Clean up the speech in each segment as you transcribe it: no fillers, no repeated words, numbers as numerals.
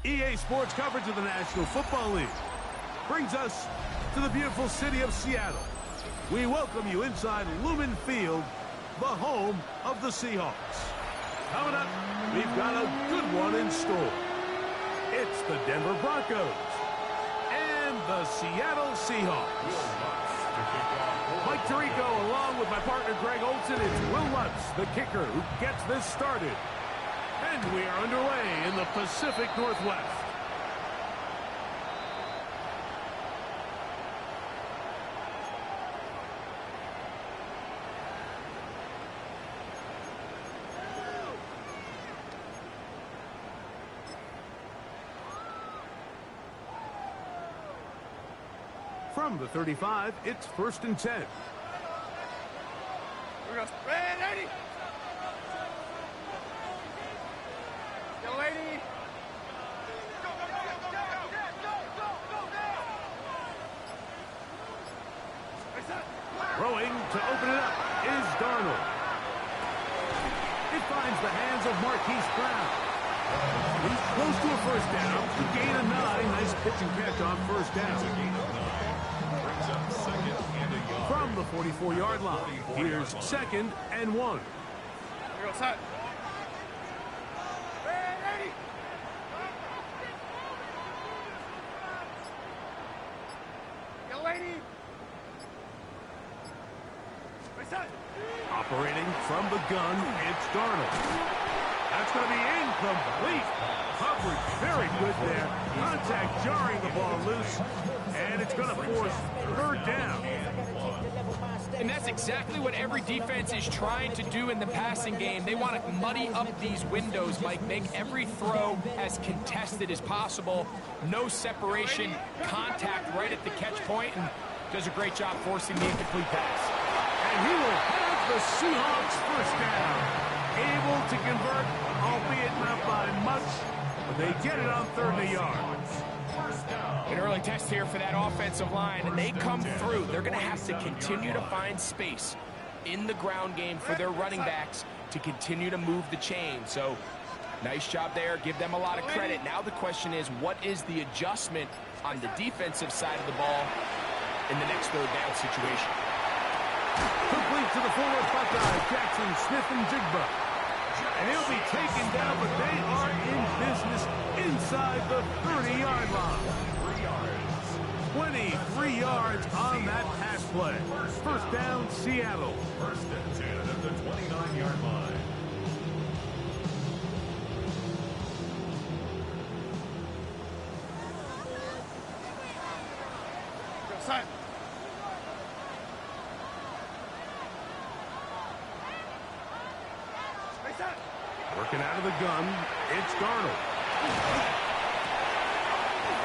EA Sports coverage of the National Football League brings us to the beautiful city of Seattle. We welcome you inside Lumen Field, the home of the Seahawks. Coming up, we've got a good one in store. It's the Denver Broncos and the Seattle Seahawks. Mike Tirico along with my partner Greg Olson. It's Will Lutz, the kicker, who gets this started. And we are underway in the Pacific Northwest. From the 35, it's 1st and 10. We're going to spread, Eddie. Go, Eddie. Go, go, go, go, go, go, go, go, go. Throwing to open it up is Darnold. It finds the hands of Marquise Brown. He's close to a first down. Gain of 9. Nice pitch and catch on first down. From the 44-yard line, here's 2nd and 1. Here goes Hut. Go, lady. Operating from the gun, it's Darnold. That's going to be incomplete. Coverage very good there. Contact jarring the ball loose. And it's going to force 3rd down. And that's exactly what every defense is trying to do in the passing game. They want to muddy up these windows, Mike, make every throw as contested as possible. No separation, contact right at the catch point, and does a great job forcing the incomplete pass. And he will have the Seahawks first down. Able to convert, albeit not by much, but they get it on 3rd and a yard. An early test here for that offensive line, and they come through. They're going to have to continue to find space in the ground game for their running backs to continue to move the chain. So, nice job there. Give them a lot of credit. Now the question is, what is the adjustment on the defensive side of the ball in the next 3rd down situation? Complete to the forward Buckeye, Jackson, Smith, and Jigba. And he'll be taken down, but they are in business inside the 30-yard line. 23 yards on that pass play. First down, Seattle. 1st and 10 at the 29-yard line. Go, Simon. Working out of the gun, it's Darnold.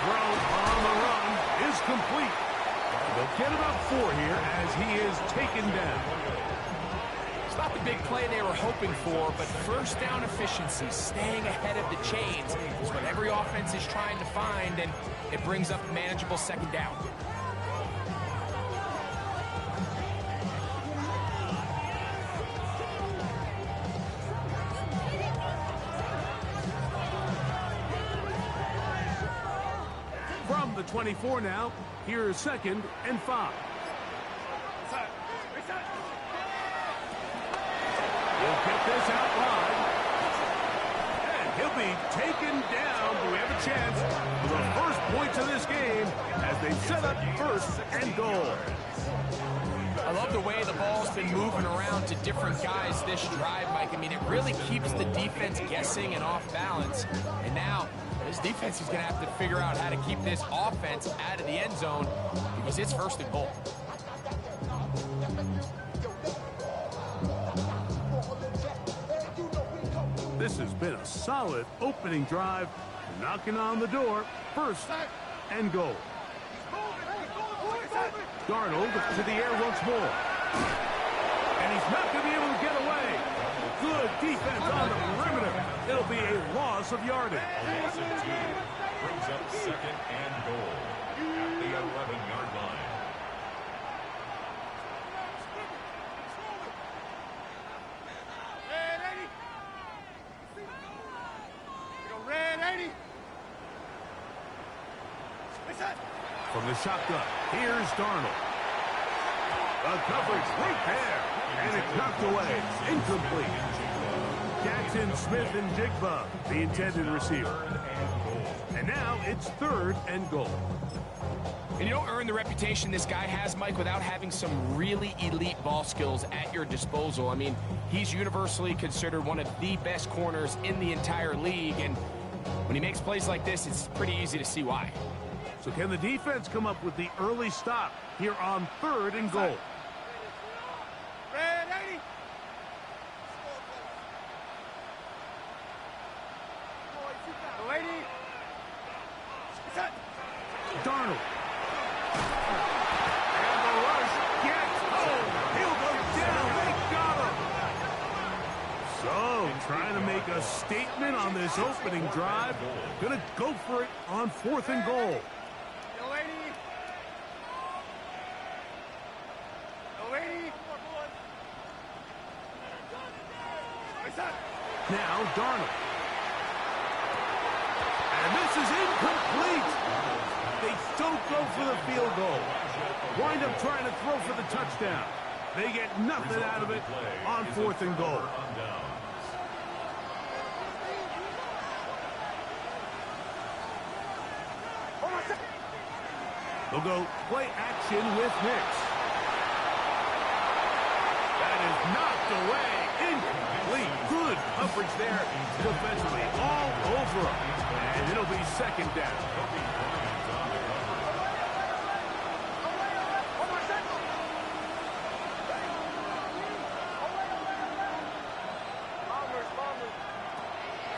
Throw on the run is complete. They'll get about 4 here as he is taken down. It's not the big play they were hoping for, but first down efficiency, staying ahead of the chains, is what every offense is trying to find, and it brings up manageable 2nd down. From the 24 now, here's 2nd and 5. He'll get this out wide. And he'll be taken down. Do we have a chance for the first points of this game as they set up 1st and goal. I love the way the ball's been moving around to different guys this drive, Mike. I mean, it really keeps the defense guessing and off balance. And now, this defense is going to have to figure out how to keep this offense out of the end zone because it's 1st and goal. This has been a solid opening drive, knocking on the door, 1st and goal. Darnold to the air once more. And he's not going to be able to get away. Good defense on the perimeter. It'll be a loss of yardage. Loss of 2 brings up 2nd and goal at the 11-yard line. From the shotgun, here's Darnold. The coverage right there. And it's knocked away. Incomplete. Jackson, Smith, and Jigba, the intended receiver. And now it's 3rd and goal. And you don't earn the reputation this guy has, Mike, without having some really elite ball skills at your disposal. I mean, he's universally considered one of the best corners in the entire league, and when he makes plays like this, it's pretty easy to see why. So can the defense come up with the early stop here on 3rd and goal? Red 80. Lady. Set. Darnold. And the rush gets home. He'll go down. They got him. So, trying to make a statement on this opening drive. Gonna go for it on 4th and goal. Now, Darnold. And this is incomplete. They don't go for the field goal. Wind up trying to throw for the touchdown. They get nothing out of it on 4th and goal. They'll go play action with Nix. That is knocked away. Incomplete. Good coverage there defensively. All over him. And it'll be 2nd down.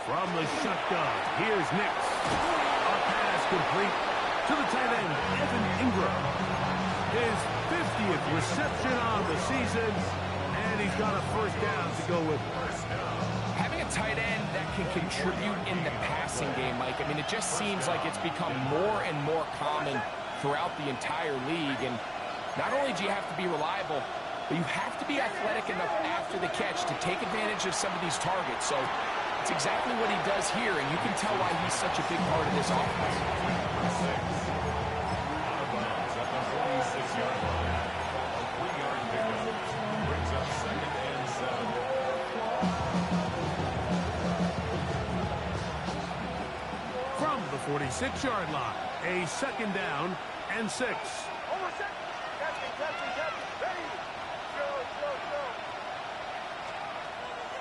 From the shotgun, here's Nix. A pass complete to the tight end, Evan Ingram. His 50th reception on the season, and he's got a 1st down to go with it. Having a tight end that can contribute in the passing game, Mike, I mean, it just seems like it's become more and more common throughout the entire league. And not only do you have to be reliable, but you have to be athletic enough after the catch to take advantage of some of these targets. So it's exactly what he does here, and you can tell why he's such a big part of this offense. From the 46-yard line, a 2nd down and 6.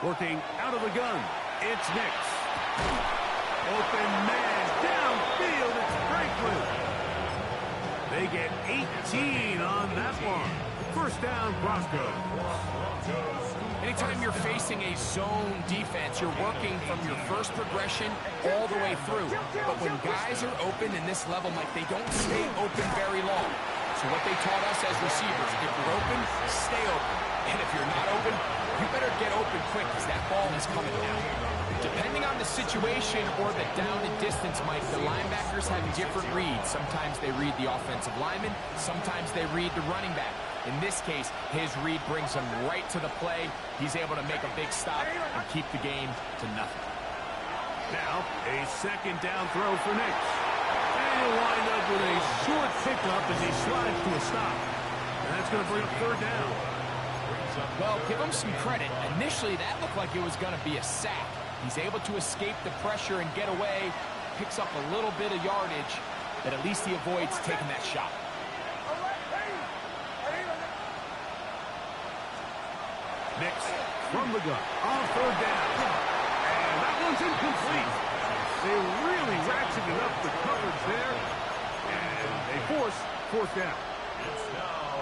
Working out of the gun, it's Nix. Open man, downfield, it's Franklin. They get 18 on that one. 1st down, Broncos. Anytime you're facing a zone defense, you're working from your first progression all the way through. But when guys are open in this level, Mike, they don't stay open very long. So what they taught us as receivers, if you're open, stay open. And if you're not open, you better get open quick because that ball is coming down. Depending on the situation or the down and distance, Mike, the linebackers have different reads. Sometimes they read the offensive lineman. Sometimes they read the running back. In this case, his read brings him right to the play. He's able to make a big stop and keep the game to nothing. Now, a 2nd down throw for Nix. And he'll wind up with a short pickup as he slides to a stop. And that's going to bring up 3rd down. Well, give him some credit. Initially, that looked like it was going to be a sack. He's able to escape the pressure and get away, picks up a little bit of yardage, but at least he avoids taking that shot. Nix from the gun on 3rd down. And that one's incomplete. They really ratcheted up the coverage there. And they force 4th down.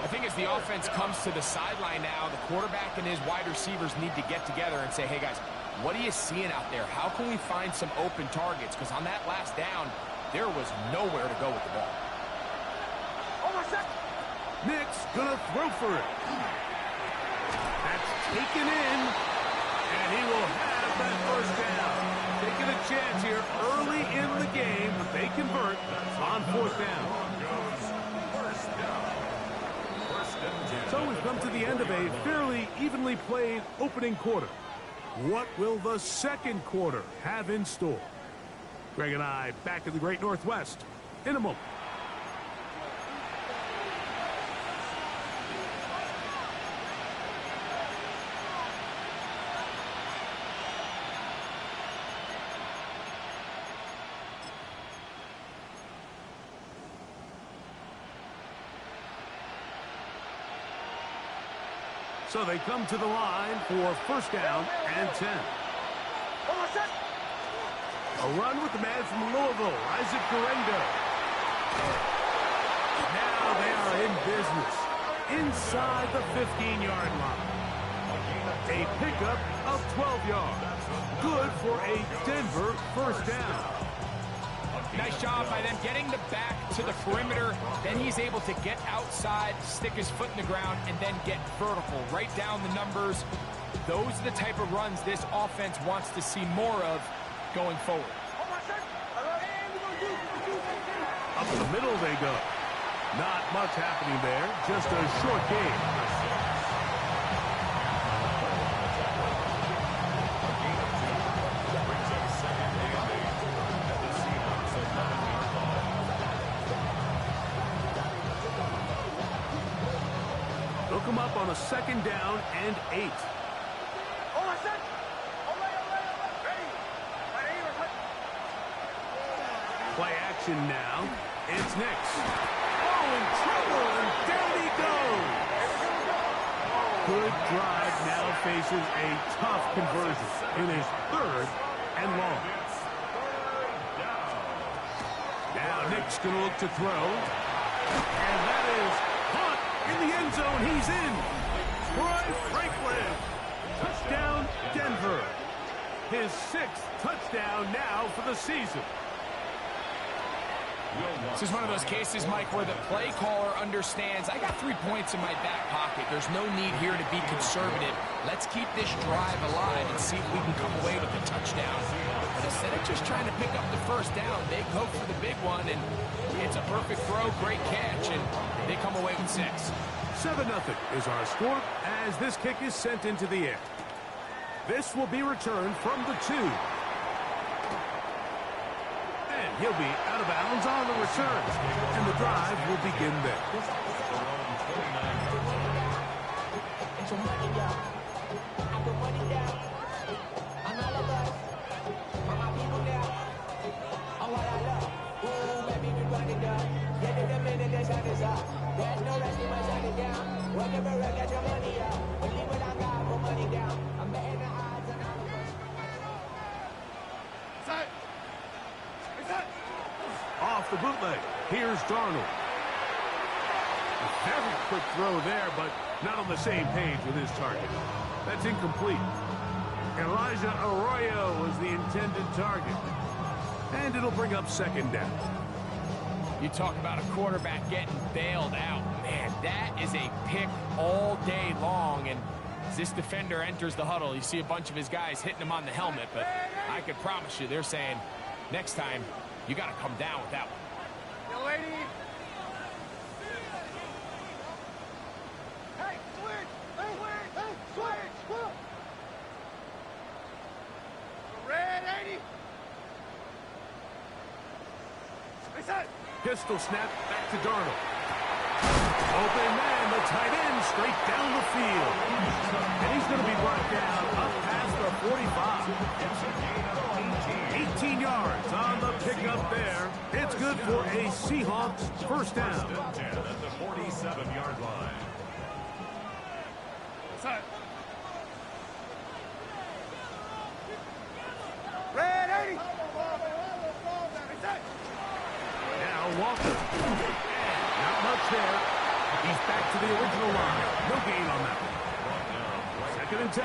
I think as the offense comes to the sideline now, the quarterback and his wide receivers need to get together and say, hey, guys, what are you seeing out there? How can we find some open targets? Because on that last down, there was nowhere to go with the ball. Nix gonna throw for it. That's taken in, and he will have that 1st down. Taking a chance here early in the game, but they convert on 4th down. So we've come to the end of a fairly evenly played opening quarter. What will the 2nd quarter have in store? Greg and I back in the Great Northwest in a moment. So they come to the line for first down and 10. A run with the man from Louisville, Isaac Guerendo. Now they are in business inside the 15-yard line. A pickup of 12 yards. Good for a Denver first down. Nice job by them getting the back to the perimeter. Then he's able to get outside, stick his foot in the ground, and then get vertical. Write down the numbers. Those are the type of runs this offense wants to see more of going forward. Up the middle they go. Not much happening there. Just a short game. They'll come up on a second down and 8. Play action now. It's next. Oh, in trouble, and down he goes. Good drive now faces a tough conversion in his third and long. Now Nick's going to look to throw. And that is caught in the end zone. He's in. Troy Franklin. Touchdown, Denver. His 6th touchdown now for the season. This is one of those cases, Mike, where the play caller understands, I got 3 points in my back pocket. There's no need here to be conservative. Let's keep this drive alive and see if we can come away with a touchdown. But instead of just trying to pick up the first down, they go for the big one, and it's a perfect throw, great catch, and they come away with 6. 7-0 is our score as this kick is sent into the air. This will be returned from the 2. And he'll be out of bounds on the return. And the drive will begin there. Off the bootleg. Here's Darnold. A very quick throw there, but not on the same page with his target. That's incomplete. Elijah Arroyo was the intended target. And it'll bring up second down. You talk about a quarterback getting bailed out. Man, that is a pick all day long. And as this defender enters the huddle, you see a bunch of his guys hitting him on the helmet. But I could promise you, they're saying, next time, you got to come down with that one. Yo, lady. Hey, switch. Hey, switch. Red 80. Reset. Pistol snap back to Darnold. Open man, the tight end, straight down the field. And he's going to be brought down up past the 45. 18 yards on the pickup there. It's good for a Seahawks first down. 10 at the 47-yard line. Reset. Red 80. Reset. Now Walker. Not much there. He's back to the original line. No gain on that one. Second and 10.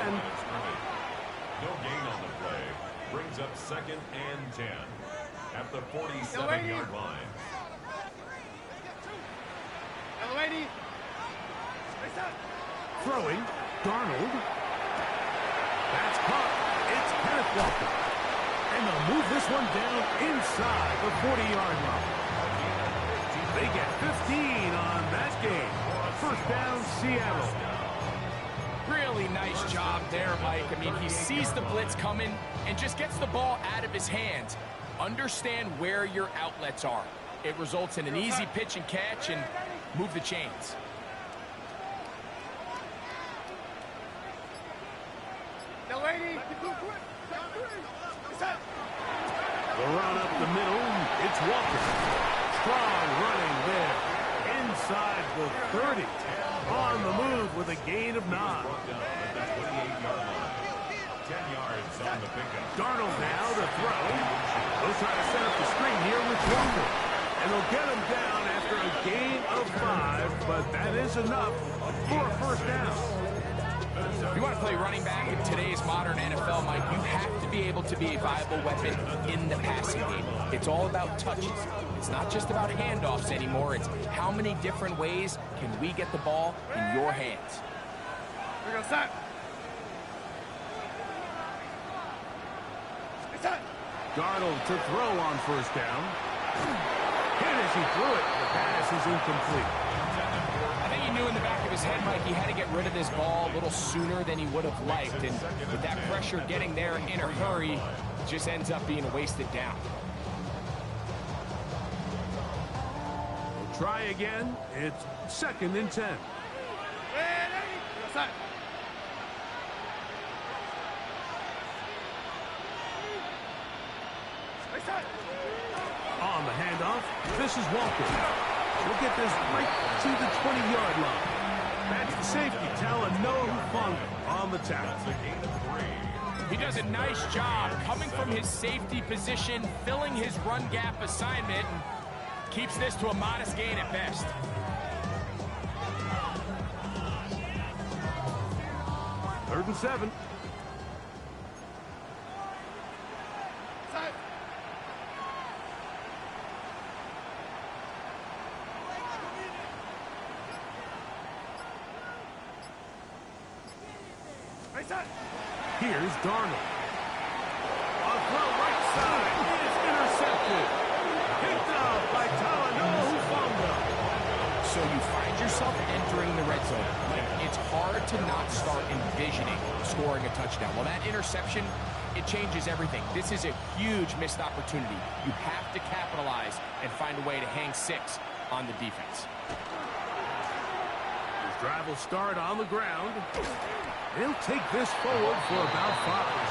No gain on the play. Brings up second and 10 at the 47-yard line. Yo, lady. Reset. Throwing. Darnold. That's caught. It's Kenneth Walker. And they'll move this one down inside the 40-yard line. They get 15 on that game. First down, Seattle. Really nice job there, Mike. I mean, he sees the blitz coming and just gets the ball out of his hands. Understand where your outlets are. It results in an easy pitch and catch and move the chains. Yo, lady. Reset. The run up the middle. It's Walker. Strong running there inside the 30. On the move with a gain of 9. Darnold now to throw. They'll try to set up the screen here with Walker. And they'll get him down after a gain of 5, but that is enough for a first down. If you want to play running back in today's modern NFL, Mike, you have to be able to be a viable weapon in the passing game. It's all about touches. It's not just about handoffs anymore. It's how many different ways can we get the ball in your hands. We go set. Darnold to throw on first down. Hit as he threw it. The pass is incomplete. I think he knew in the back of his head, Mike, he had to get rid of this ball a little sooner than he would have liked. And with that pressure getting there in a hurry, it just ends up being a wasted down. We'll try again. It's 2nd and 10. On the handoff, this is Walker. We'll get this right to the 20-yard line. That's the safety telling Noah Hufanga on the tackle. He does a nice job coming from his safety position, filling his run gap assignment, and keeps this to a modest gain at best. Third and 7. Here's Darnold. A throw right side is intercepted. Picked up by Talanoa Hufanga. So you find yourself entering the red zone. It's hard to not start envisioning scoring a touchdown. Well, that interception, it changes everything. This is a huge missed opportunity. You have to capitalize and find a way to hang 6 on the defense. His drive will start on the ground. He'll take this forward for about 5.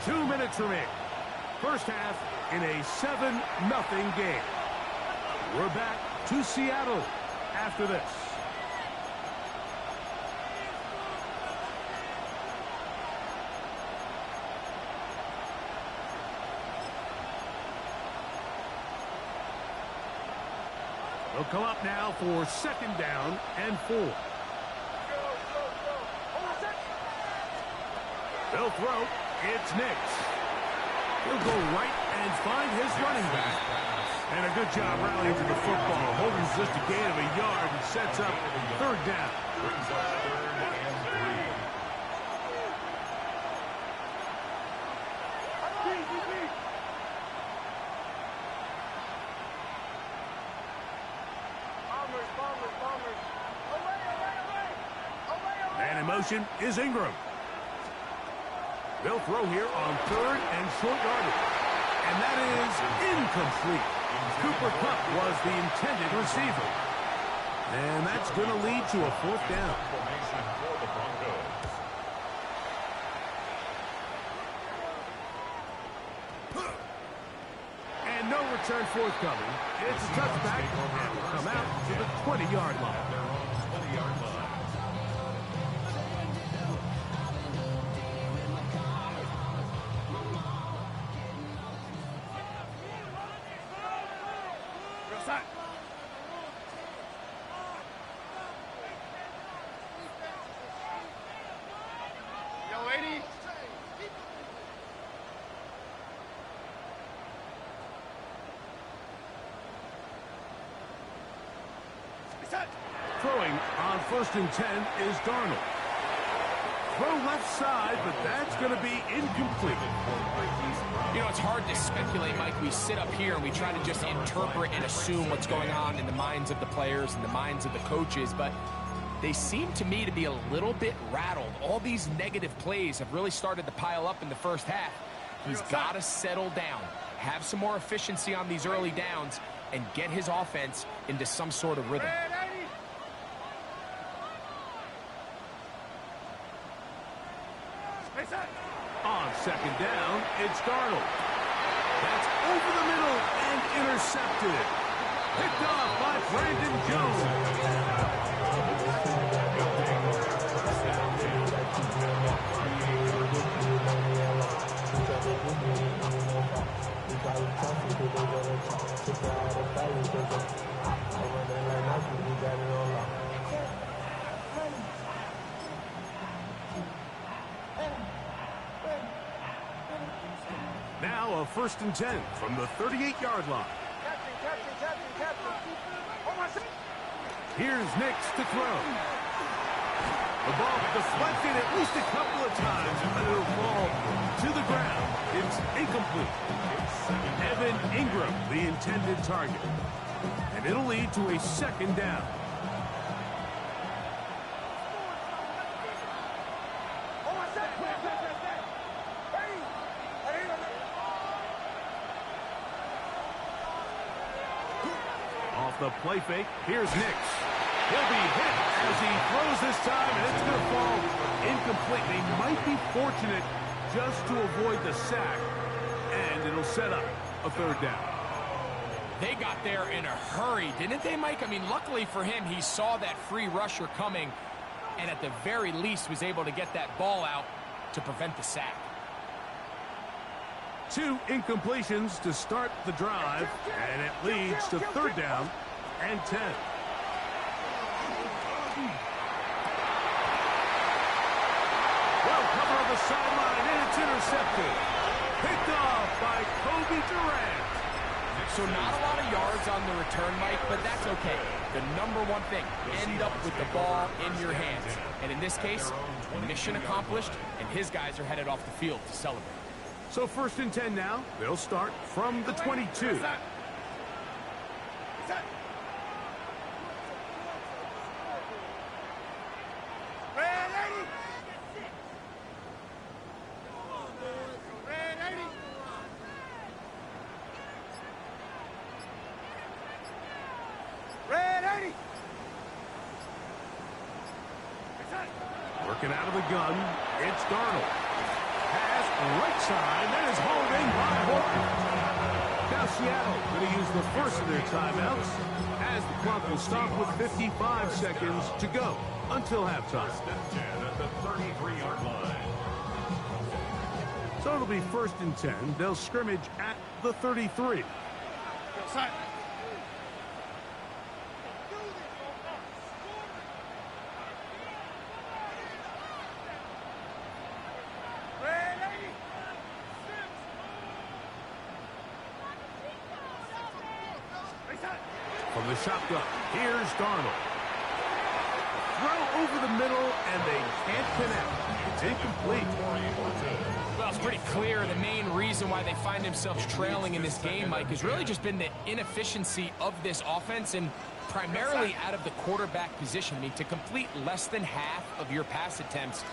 Two minutes remaining. First half in a 7-0 game. We're back to Seattle after this. They'll come up now for 2nd down and 4. They'll throw. It's Nix. He'll go right and find his running back. And a good job rallying to the football. Holding just a gain of a yard and sets up 3rd down. Brings up 3rd and 3. Man in motion is Ingram. They'll throw here on 3rd and short yardage. And that is incomplete. Cooper Kupp was the intended receiver. And that's going to lead to a 4th down. And no return forthcoming. It's a touchback and will come out to the 20-yard line. Throwing on 1st and 10 is Darnold. Throw left side, but that's going to be incomplete. You know, it's hard to speculate, Mike. We sit up here and we try to just interpret and assume what's going on in the minds of the players and the minds of the coaches, but they seem to me to be a little bit rattled. All these negative plays have really started to pile up in the first half. He's got to settle down, have some more efficiency on these early downs, and get his offense into some sort of rhythm. On second down, it's Darnold. That's over the middle and intercepted. Picked off by Brandon Jones. Now a 1st and 10 from the 38-yard line. Here's Nix to throw. The ball deflected at least a couple of times, but it'll fall to the ground. It's incomplete. Evan Ingram, the intended target. And it'll lead to a 2nd down. Off the play fake, here's Nix. He'll be hit as he throws this time, and it's going to fall incomplete. They might be fortunate just to avoid the sack, and it'll set up a 3rd down. They got there in a hurry, didn't they, Mike? I mean, luckily for him, he saw that free rusher coming, and at the very least was able to get that ball out to prevent the sack. 2 incompletions to start the drive, and it leads to 3rd down and 10. Well, cover on the sideline, and it's intercepted. Picked off by Kobe Durant. So not a lot of yards on the return, Mike, but that's okay. The number one thing, end up with the ball in your hands. And in this case, mission accomplished, and his guys are headed off the field to celebrate. So 1st and 10 now. They'll start from the 22. Working out of the gun, it's Darnold. Pass right side, that is hauled in by Horton. Now Seattle going to use the first of their timeouts as the clock will stop with 55 seconds to go until halftime. 1st and 10 at the 33-yard line. So it'll be 1st and 10. They'll scrimmage at the 33. From the shotgun, here's Darnold. Throw over the middle, and they can't connect. It's incomplete. Well, it's pretty clear the main reason why they find themselves trailing in this game, Mike, has really just been the inefficiency of this offense and primarily out of the quarterback position. I mean, to complete less than half of your pass attempts,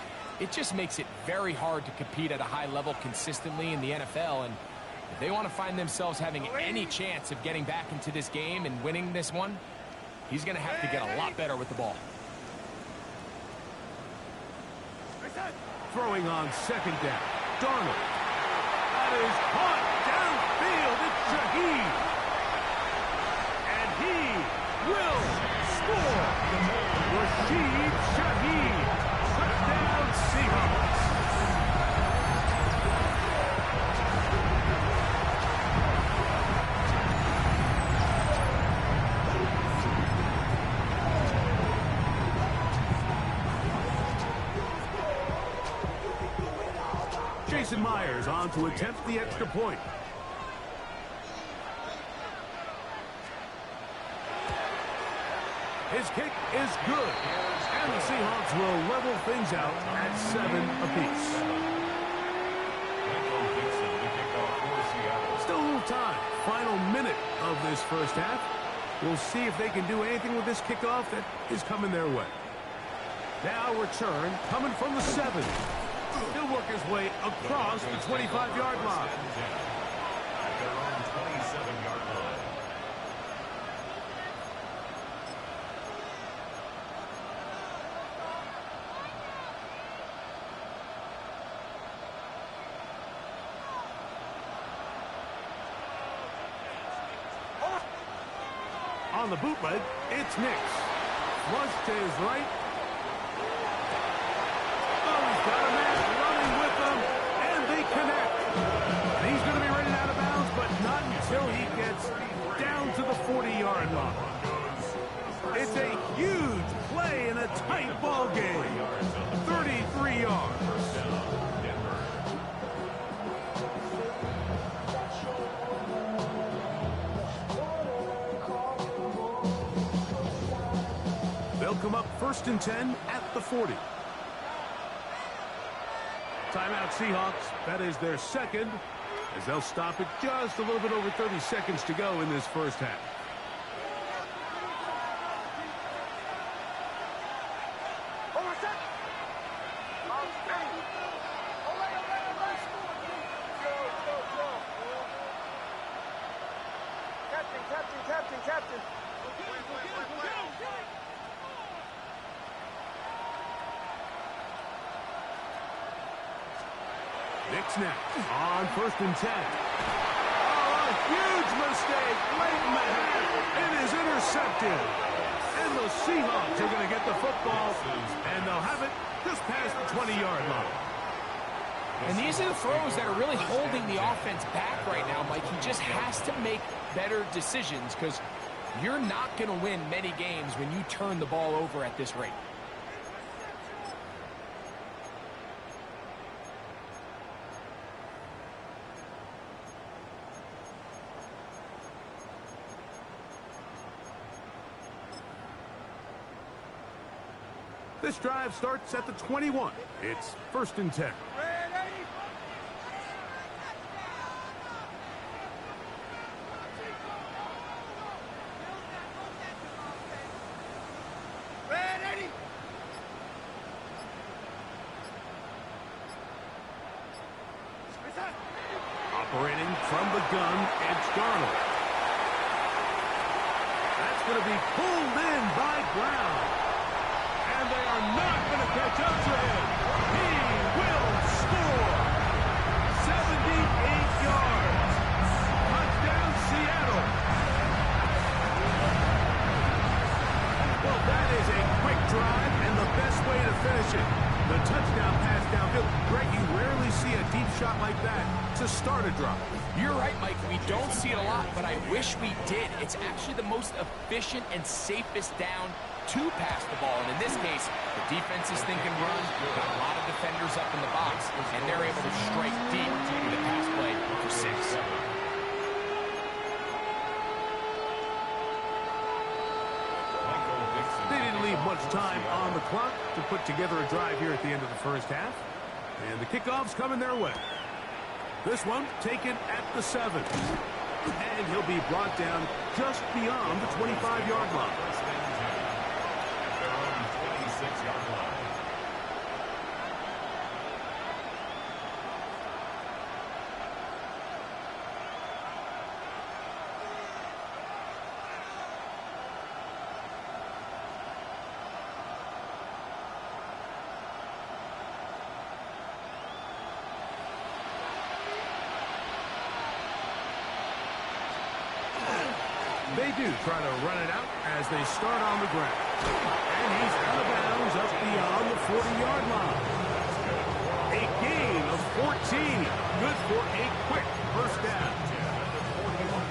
it just makes it very hard to compete at a high level consistently in the NFL. And if they want to find themselves having any chance of getting back into this game and winning this one, he's going to have to get a lot better with the ball. Throwing on 2nd down, Darnold. That is caught downfield. It's Shaheed. And he will score. Rashid Shaheed. Touchdown Seahawks. Jason Myers on to attempt the extra point. His kick is good. And the Seahawks will level things out at 7 apiece. Still a little time. Final minute of this first half. We'll see if they can do anything with this kickoff that is coming their way. Now return coming from the 7. He'll work his way across the 25-yard line. At their own 27-yard line. On the bootleg, it's Nix. Flush to his right. Oh, he's got a man running with them, and they connect. And he's going to be running out of bounds, but not until he gets down to the 40-yard line. It's a huge play in a tight ball game. 33 yards. They'll come up 1st and 10 at the 40. Timeout Seahawks. That is their second, as they'll stop it just a little bit over 30 seconds to go in this first half. Captain. Nix now on 1st and 10. Oh, a huge mistake late in the half. It is intercepted. And the Seahawks are going to get the football, and they'll have it just past the 20-yard line. And these are the throws that are really holding the offense back right now, Mike. He just has to make better decisions because you're not going to win many games when you turn the ball over at this rate. This drive starts at the 21. It's 1st and 10. Operating from the gun, it's Darnold. That's going to be pulled in by Brown. And they are not going to catch up to him. He will score. 78 yards. Touchdown, Seattle. Well, that is a quick drive and the best way to finish it. The touchdown pass downfield. Greg, you rarely see a deep shot like that to start a drive. You're right, Mike. We don't see it a lot, but I wish we did. It's actually the most efficient and safest down to pass the ball. And in this case, the defense is thinking run. Got a lot of defenders up in the box, and they're able to strike deep with a pass play for 6. They didn't leave much time on the clock to put together a drive here at the end of the first half. And the kickoff's coming their way. This one taken at the 7. And he'll be brought down just beyond the 25-yard line. At their own 26-yard line. They do try to run it out as they start on the ground. And he's out of bounds up beyond the 40-yard line. A gain of 14. Good for a quick first down.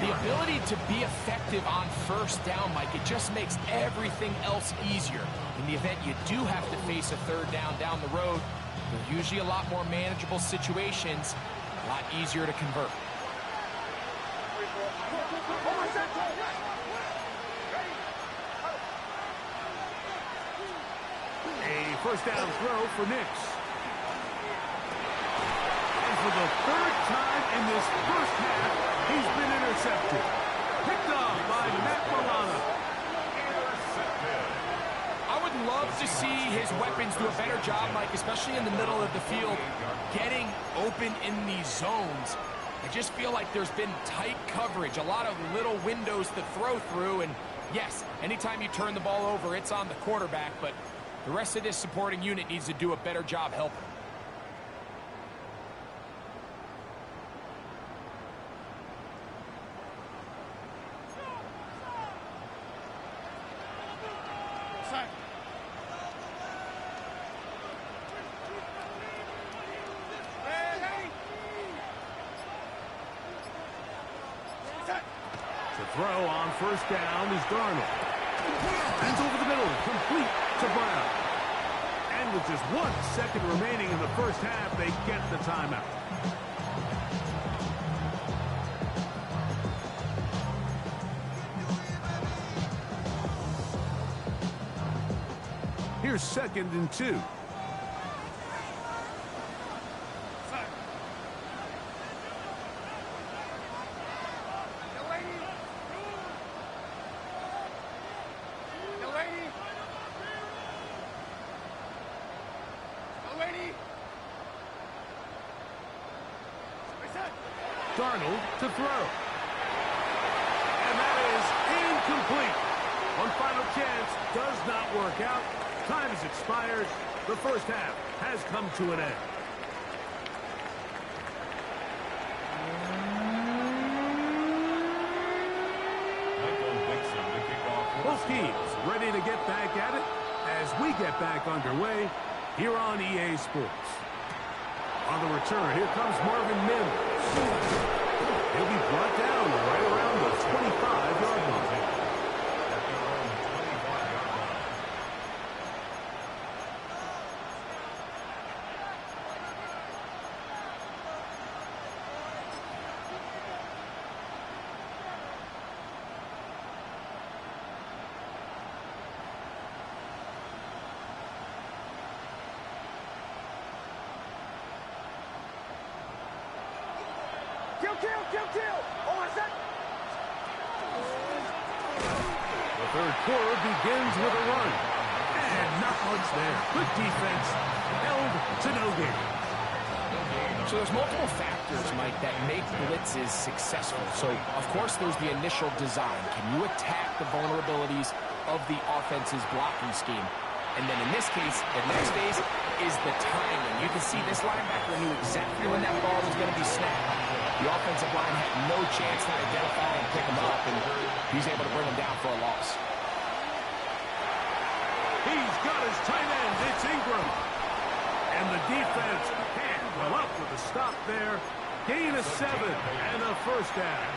The ability to be effective on first down, Mike, it just makes everything else easier. In the event you do have to face a third down the road, they're usually a lot more manageable situations, a lot easier to convert. A first down throw for Nix. And for the third time in this first half, he's been intercepted. Picked off by Matt Milano. I would love to see his weapons do a better job, Mike, especially in the middle of the field, getting open in these zones. I just feel like there's been tight coverage, a lot of little windows to throw through, and yes, anytime you turn the ball over, it's on the quarterback, but the rest of this supporting unit needs to do a better job helping. The throw on first down is Darnold. Hands over the middle, complete to Brown. And with just 1 second remaining in the first half, they get the timeout. Here's 2nd and 2. Darnold to throw. And that is incomplete. One final chance does not work out. Time has expired. The first half has come to an end. Both teams ready to get back at it as we get back underway here on EA Sports. On the return, here comes Marvin Mims. He'll be brought down right around the 25-yard line. Kill! Oh, is that? The third quarter begins with a run. And not much there. Good defense. Held to no gain. So there's multiple factors, Mike, that make blitzes successful. So, of course, there's the initial design. Can you attack the vulnerabilities of the offense's blocking scheme? And then in this case, the next phase is the timing. You can see this linebacker knew exactly when that ball was going to be snapped. The offensive line had no chance to identify and pick him up, and he's able to bring him down for a loss. He's got his tight end. It's Ingram. And the defense can't come up with a stop there. Gain of 7 and a first down.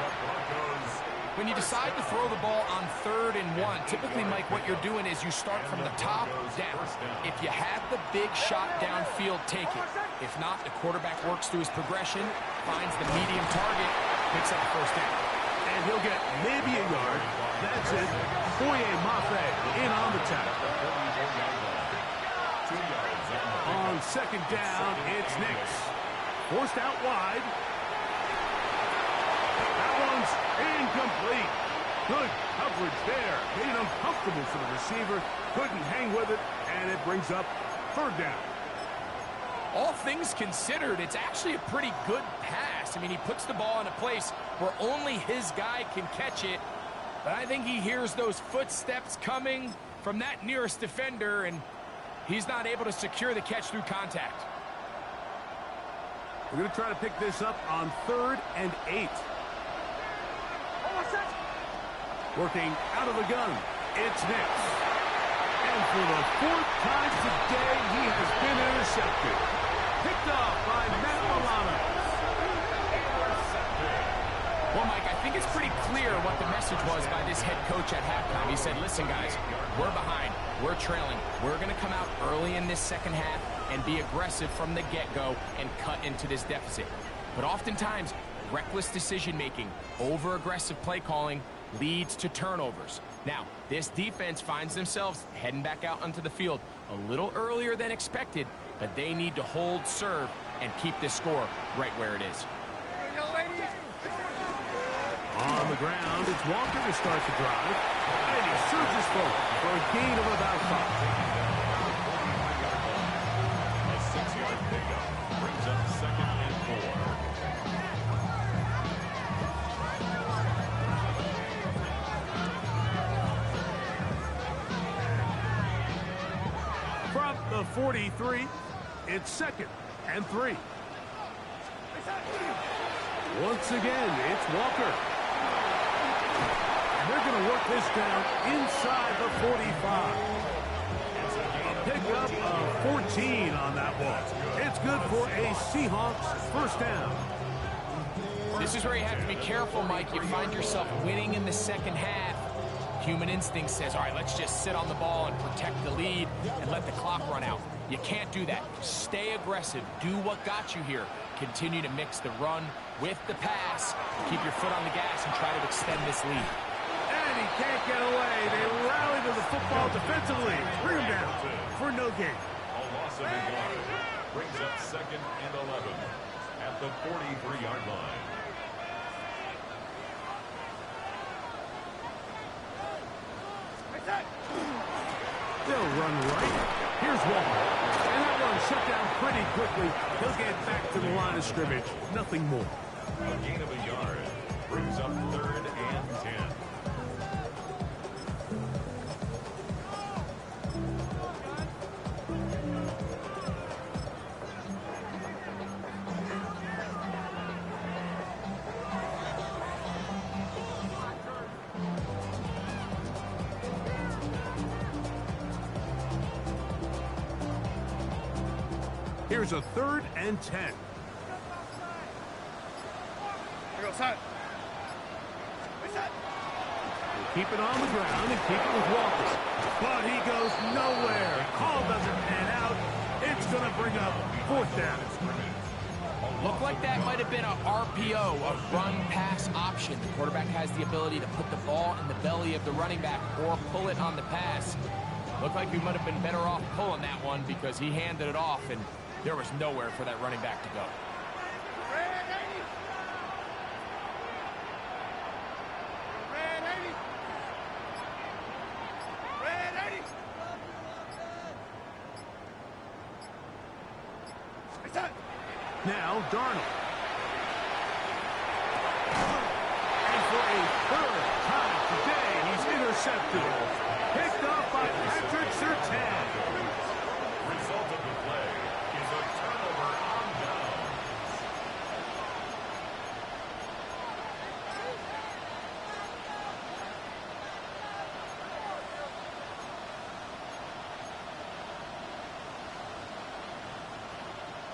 When you decide to throw the ball on 3rd and 1, typically, Mike, what you're doing is you start from the top down. If you have the big shot downfield, take it. If not, the quarterback works through his progression, finds the medium target, picks up the first down. And he'll get maybe a yard. That's it. Foye Mafe in on the tackle. On 2nd down, it's Nix. Forced out wide. That one's incomplete. Good coverage there. Made it uncomfortable for the receiver. Couldn't hang with it, and it brings up 3rd down. All things considered, it's actually a pretty good pass. I mean, he puts the ball in a place where only his guy can catch it. But I think he hears those footsteps coming from that nearest defender, and he's not able to secure the catch through contact. We're going to try to pick this up on 3rd and 8. Working out of the gun, it's Nix. And for the 4th time today, he has been intercepted. Picked off by Matt Milano. Well, Mike, I think it's pretty clear what the message was by this head coach at halftime. He said, listen, guys, we're behind. We're trailing. We're going to come out early in this second half and be aggressive from the get-go and cut into this deficit. But oftentimes, reckless decision-making, over-aggressive play calling leads to turnovers. Now, this defense finds themselves heading back out onto the field a little earlier than expected, but they need to hold serve and keep this score right where it is. On the ground, it's Walker to start the drive. And he surges forward for a gain of about 5. the 43. It's 2nd and 3. Once again, it's Walker. And they're going to work this down inside the 45. A pickup of 14 on that ball. It's good for a Seahawks first down. This is where you have to be careful, Mike. You find yourself winning in the second half. Human instinct says, all right, let's just sit on the ball and protect the lead and let the clock run out. You can't do that. Stay aggressive. Do what got you here. Continue to mix the run with the pass. Keep your foot on the gas and try to extend this lead. And he can't get away. They rally to the football defensively. Bring him down for no gain. A loss of a yard brings up 2nd and 11 at the 43-yard line. They'll run right. Here's Walker. And that one shut down pretty quickly. He'll get back to the line of scrimmage. Nothing more. A gain of a yard brings up 3rd and 10. Here's a 3rd and 10. Here goes side. We'll keep it on the ground and keep it with Walker. But he goes nowhere. Call doesn't pan out. It's going to bring up 4th down. Looked like that might have been a RPO, a run-pass option. The quarterback has the ability to put the ball in the belly of the running back or pull it on the pass. Looked like he might have been better off pulling that one because he handed it off, and there was nowhere for that running back to go. Now Darnold. And for a 3rd time today, he's intercepted. Picked up by Patrick Surtain. Result of the play is a turnover on downs.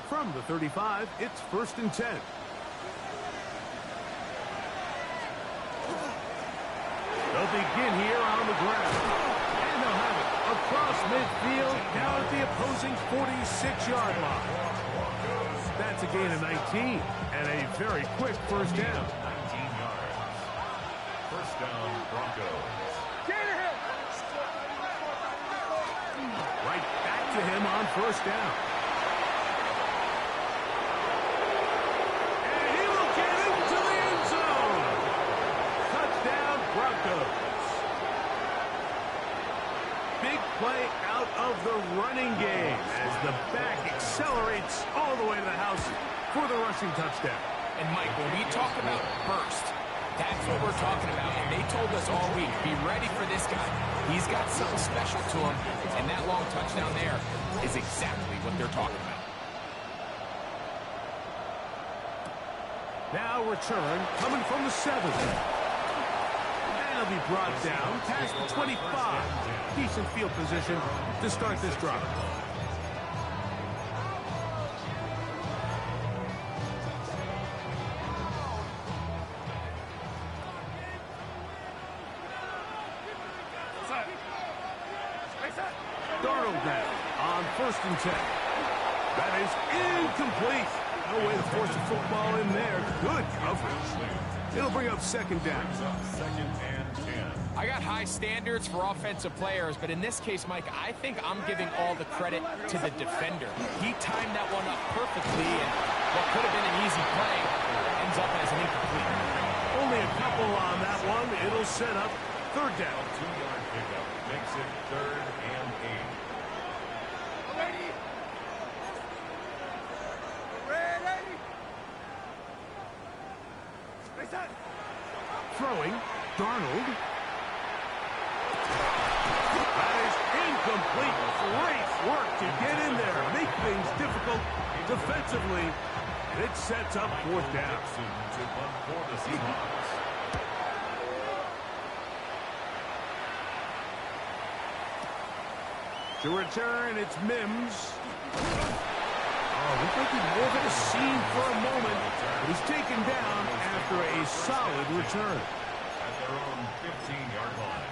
From the 35, it's 1st and 10. They'll begin here on the ground. And they'll have it across midfield down at the opposing 46-yard line. That's a gain of 19 and a very quick first down. 19 yards. First down, Broncos. Right back to him on first down. And he will get into the end zone. Touchdown, Broncos. Big play out of the running game as the back accelerates all the way to the house for the rushing touchdown. And Mike, when we talk about burst, that's what we're talking about. And they told us all week, be ready for this guy. He's got something special to him. And that long touchdown there is exactly what they're talking about. Now return coming from the 7. And he'll be brought down past the 25. Decent field position to start this drive. Darnold now on 1st and 10. That is incomplete. No way to force a football in there. Good coverage. It'll bring up 2nd down. 2nd and 10. I got high standards for offensive players, but in this case, Mike, I think I'm giving all the credit to the defender. He timed that one up perfectly, and what could have been an easy play ends up as an incomplete. Only a couple on that one. It'll set up 3rd down. 2-yard pickup makes it 3rd and 8. Darnold. That is incomplete. incomplete. Great work to get in there, make things difficult defensively. It sets up fourth down. To punt for the Seahawks. To return, it's Mims. Oh, looked like he woven a seam for a moment. But he's taken down after a solid return. At their own 15-yard line.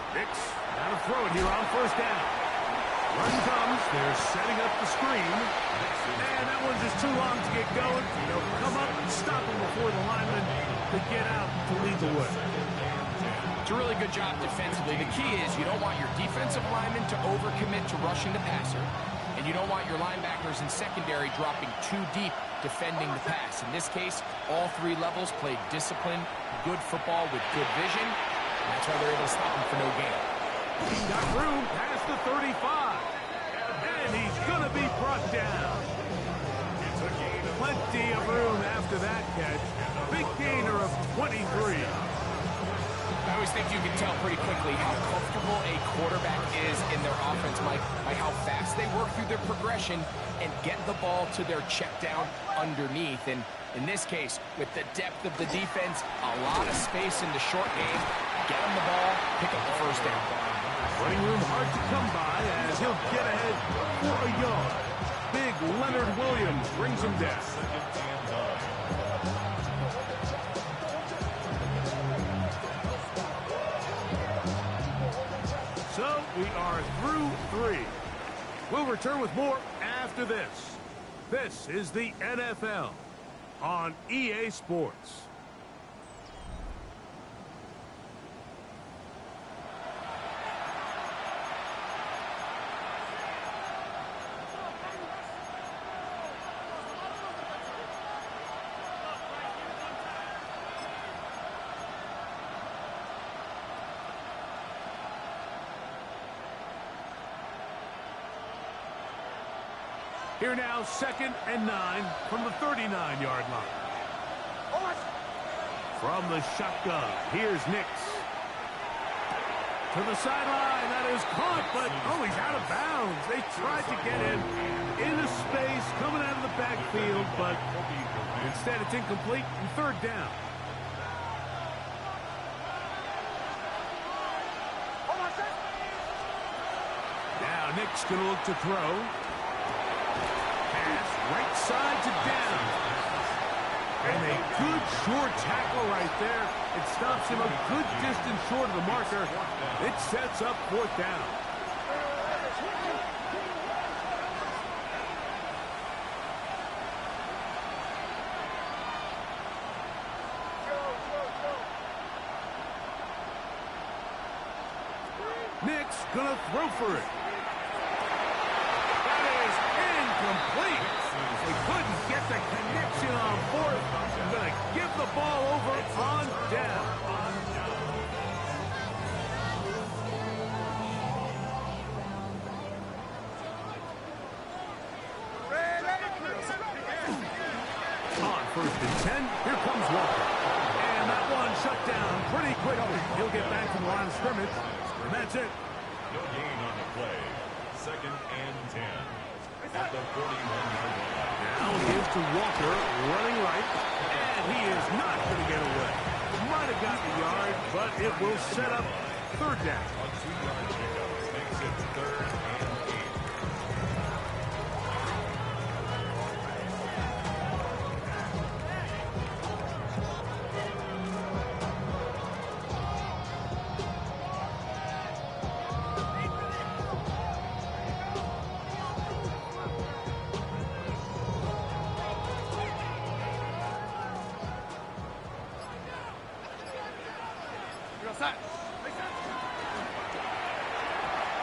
Nix, now to throw it here on first down. Run comes, they're setting up the screen. And that one's just too long to get going. They'll come up and stop him before the lineman could get out to lead the way. It's a really good job defensively. The key is you don't want your defensive linemen to overcommit to rushing the passer, and you don't want your linebackers in secondary dropping too deep defending the pass. In this case, all three levels played disciplined, good football with good vision. That's why they're able to stop him for no gain. He's got room past the 35. And he's going to be brought down. Plenty of room after that catch. Big gainer of 23. I always think you can tell pretty quickly how comfortable a quarterback is in their offense, Mike, by how fast they work through their progression and get the ball to their check down underneath. And in this case, with the depth of the defense, a lot of space in the short game, get him the ball, pick up the first down. Running room hard to come by as he'll get ahead for a yard. Big Leonard Williams brings him down. So we are through three. We'll return with more after this. This is the NFL on EA Sports. Here now, 2nd and 9 from the 39-yard line. From the shotgun, here's Nix. To the sideline, that is caught, but he's out of bounds. They tried to get him into space, coming out of the backfield, but instead it's incomplete and third down. Now Nix going to look to throw. Right side to down. And a good short tackle right there. It stops him a good distance short of the marker. It sets up fourth down. Nix gonna throw for it. That is incomplete. They couldn't get the connection on fourth. Going to give the ball over on down. On 1st and 10, here comes Walker. And that one shut down pretty quickly. He'll get back to the line of scrimmage. And that's it. No gain on the play. 2nd and 10. At the 41-yard line. Now gives to Walker, running right, and he is not going to get away. Might have gotten a yard, but it will set up third down. A 2-yard pickup makes it 3rd and 8.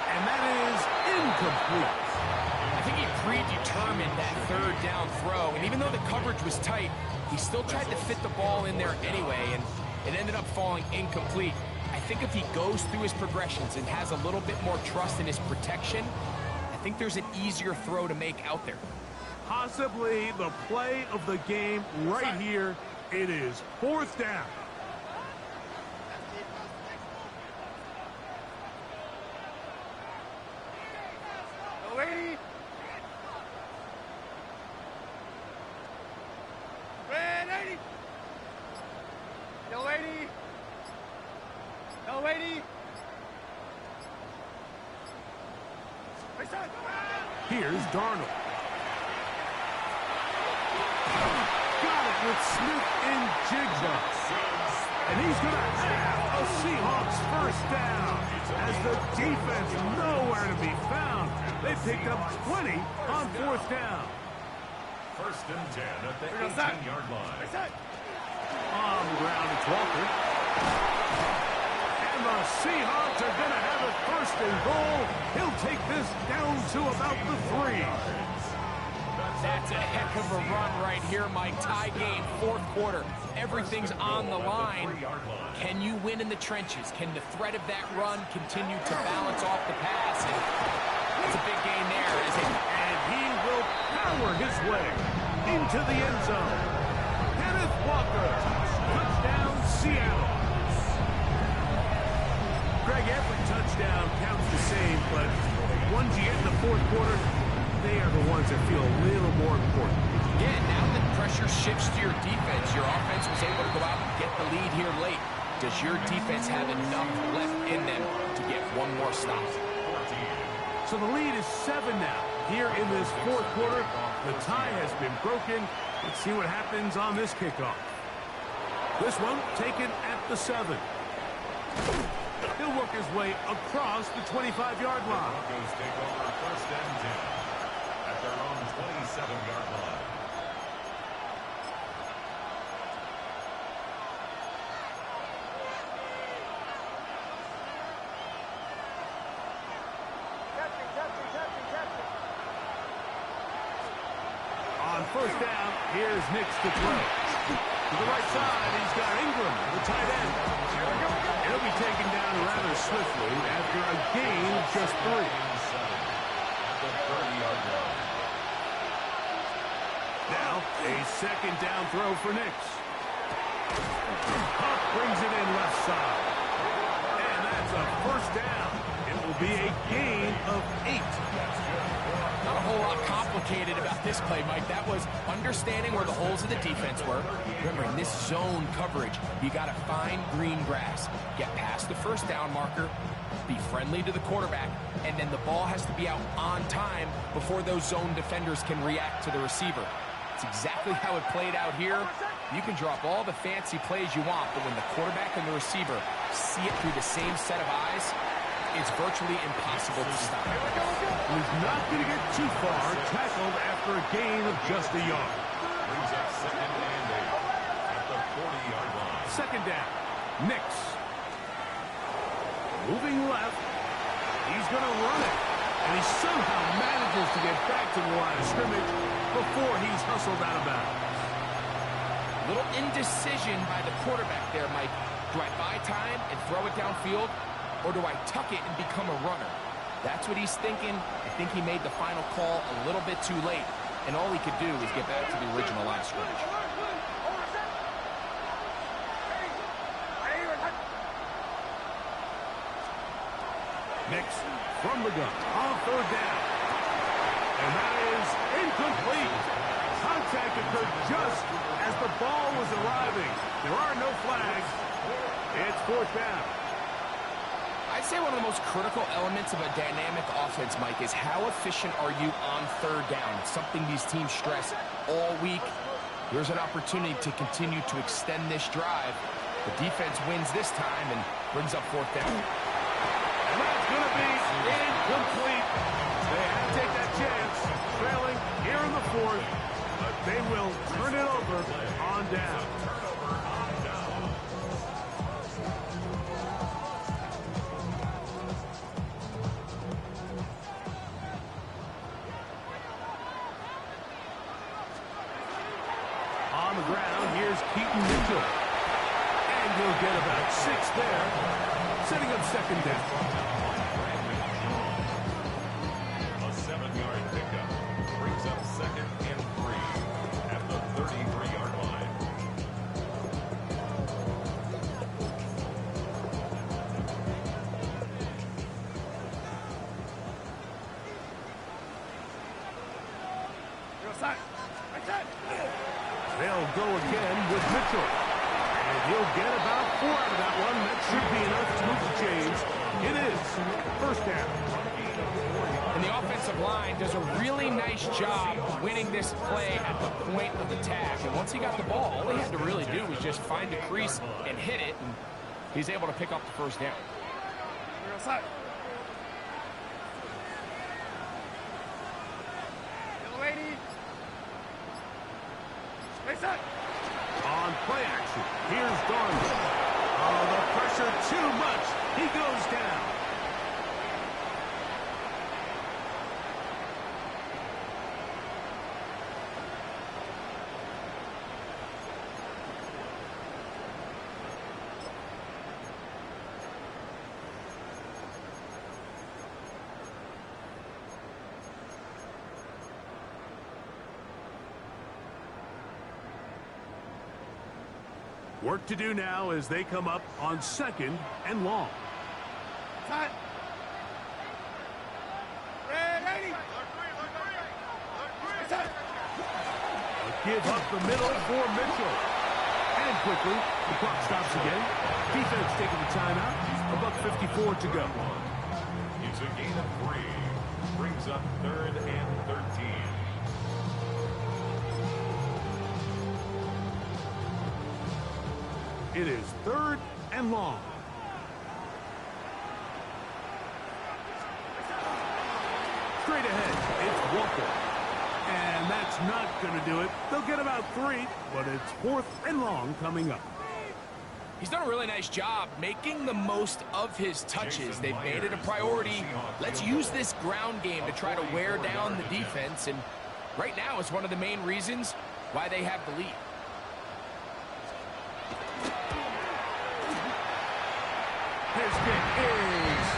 And that is incomplete. I think he predetermined that third down throw, and even though the coverage was tight, he still tried to fit the ball in there anyway, and it ended up falling incomplete. I think if he goes through his progressions and has a little bit more trust in his protection, I think there's an easier throw to make out there. Possibly the play of the game right here. It is 4th down. No lady. Red 80. No lady. No lady. Here's Darnold. Got it with Smith and Jigba. And he's going to have a Seahawks first down as the defense nowhere to be found. They picked up 20 on 4th down. 1st and 10 at the 18-yard line. On the ground, it's Walker. And the Seahawks are going to have it 1st and goal. He'll take this down to about the 3. That's a heck of a run right here, Mike. Tie game, 4th quarter. Everything's on the line. Can you win in the trenches? Can the threat of that run continue to balance off the pass? And it's a big gain there. And he will power his way into the end zone. Kenneth Walker, touchdown Seattle. Greg, every touchdown counts the same, but ones you get in the 4th quarter, they are the ones that feel a little more important. Yeah, now that pressure shifts to your defense, your offense was able to go out and get the lead here late. Does your defense have enough left in them to get one more stop? So the lead is 7 now. Here in this 4th quarter, the tie has been broken. Let's see what happens on this kickoff. This one taken at the 7. He'll work his way across the 25-yard line. Broncos take over 1st and 10 at their own 27-yard line. On 1st down, here's Nix to throw. To the right side, he's got Ingram, the tight end. He'll be taken down rather swiftly after a gain of just 3. Now, a 2nd down throw for Nix. Huff brings it in left side. And that's a 1st down. It will be a gain of 8. Not a whole lot complicated about this play, Mike. That was understanding where the holes of the defense were. Remember, in this zone coverage, you got to find green grass. Get past the 1st down marker, be friendly to the quarterback, and then the ball has to be out on time before those zone defenders can react to the receiver. It's exactly how it played out here. You can drop all the fancy plays you want, but when the quarterback and the receiver see it through the same set of eyes, it's virtually impossible to stop. He's not going to get too far, tackled after a gain of just a yard. Brings up 2nd and 8 at the 40-yard line. 2nd down, Nix. Moving left, he's going to run it. And he somehow manages to get back to the line of scrimmage before he's hustled out of bounds. Little indecision by the quarterback there, Mike. Do I buy time and throw it downfield, or do I tuck it and become a runner? That's what he's thinking. I think he made the final call a little bit too late, and all he could do was get back to the original line of scrimmage. Nix from the gun on 3rd down. And that is incomplete. Contact occurred just as the ball was arriving. There are no flags. It's 4th down. I'd say one of the most critical elements of a dynamic offense, Mike, is how efficient are you on 3rd down? It's something these teams stress all week. Here's an opportunity to continue to extend this drive. The defense wins this time and brings up 4th down. And that's going to be incomplete. They had to take that chance, trailing here in the 4th, but they will turn it over on down. On the ground, here's Keaton Mitchell. And he'll get about 6 there, setting up 2nd down. A 7 They'll go again with Mitchell. And he'll get about 4 out of that one. That should be enough to move the chains. It is first down. And the offensive line does a really nice job winning this play at the point of attack. And once he got the ball, all he had to really do was just find the crease and hit it. And he's able to pick up the first down. On play action, here's Darnold. Oh, the pressure too much. He goes down. Work to do now as they come up on 2nd and long. Time. Ready. Give up the middle for Mitchell. And quickly, the clock stops again. Defense taking the timeout. $1:54 to go. It's a gain of 3. Brings up 3rd and 13. It is 3rd and long. Straight ahead, it's Walker. And that's not going to do it. They'll get about 3, but it's 4th and long coming up. He's done a really nice job making the most of his touches. They've made it a priority. Let's use this ground game to try to wear down the defense. And right now it's one of the main reasons why they have the lead. His kick is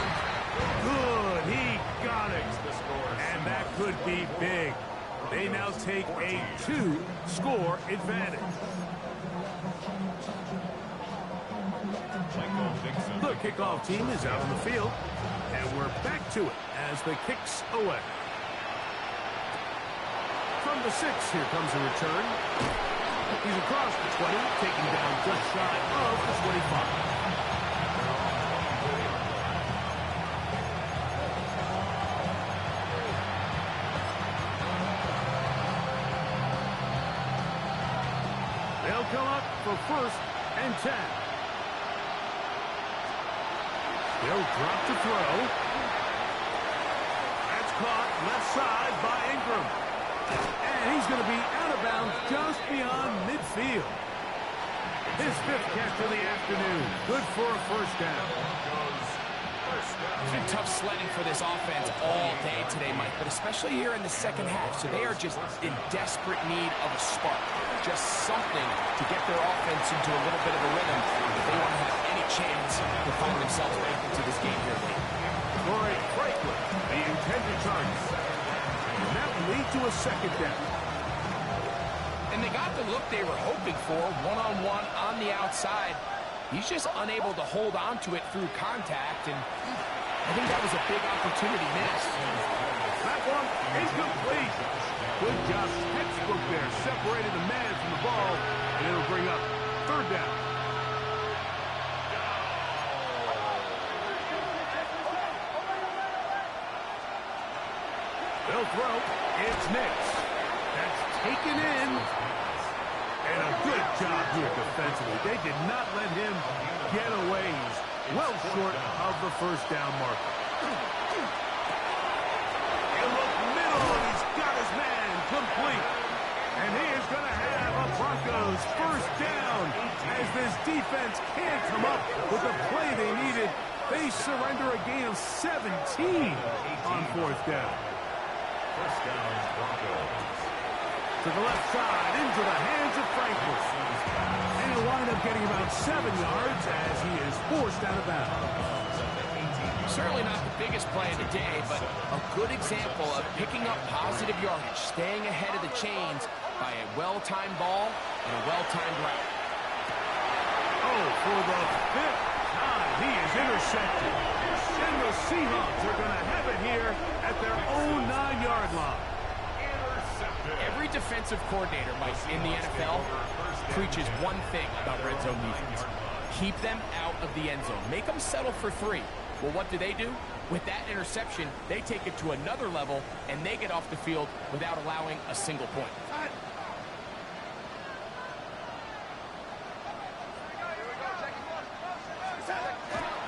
good. He got it. And that could be big. They now take a 2-score advantage. The kickoff team is out on the field. And we're back to it as the kick's away. From the 6, here comes a return. He's across the 20, taking down just shy of the 25. They'll come up for 1st and 10. They'll drop to throw. That's caught left side by Ingram. And he's going to be out of bounds just beyond midfield. His 5th catch of the afternoon. Good for a first down. It's been tough sledding for this offense all day today, Mike, but especially here in the second half. So they are just in desperate need of a spark. Just something to get their offense into a little bit of a rhythm if they want to have any chance to find themselves back into this game here late. Corey Franklin, the intended target. And that will lead to a 2nd down. And they got the look they were hoping for, one-on-one on the outside. He's just unable to hold on to it through contact, and I think that was a big opportunity missed. That one incomplete. Good job, textbook there. Separated the man from the ball, and it'll bring up 3rd down. They'll throw. It's Nix. That's taken in. And a good job here defensively. They did not let him get away. He's well short of the 1st down marker. He'll look middle, and he's got his man complete. And he is going to have a Broncos 1st down as this defense can't come up with the play they needed. They surrender a gain of 17 on 4th down. First down, Broncos. To the left side, into the hands of Franklin. And he'll wind up getting about 7 yards as he is forced out of bounds. Certainly not the biggest play of the day, but a good example of picking up positive yardage, staying ahead of the chains by a well-timed ball and a well-timed route. Oh, for the 5th time, he is intercepted. And the Seahawks are going to have it here at their own 9-yard line. Every Every defensive coordinator, Mike, in the NFL preaches one thing about red zone defense. Keep them out of the end zone. Make them settle for 3. Well, what do? With that interception, they take it to another level, and they get off the field without allowing a single point.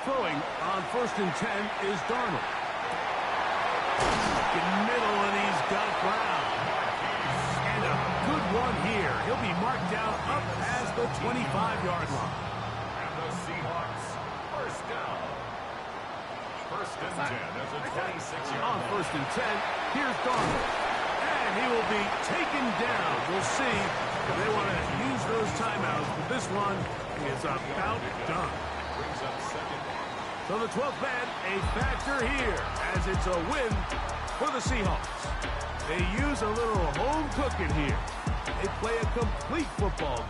Throwing on 1st and 10 is Darnold. In middle, and he's got ground. And a good one here. He'll be marked down up as the 25-yard line. And the Seahawks, first down. 1st and 10 as a 26-yard On 1st and 10, here's Darnold. And he will be taken down. We'll see if they want to use those timeouts, but this one is about done. Brings up 2nd. So the 12th man, a factor here, as it's a win for the Seahawks. They use a little home cooking here. They play a complete football game.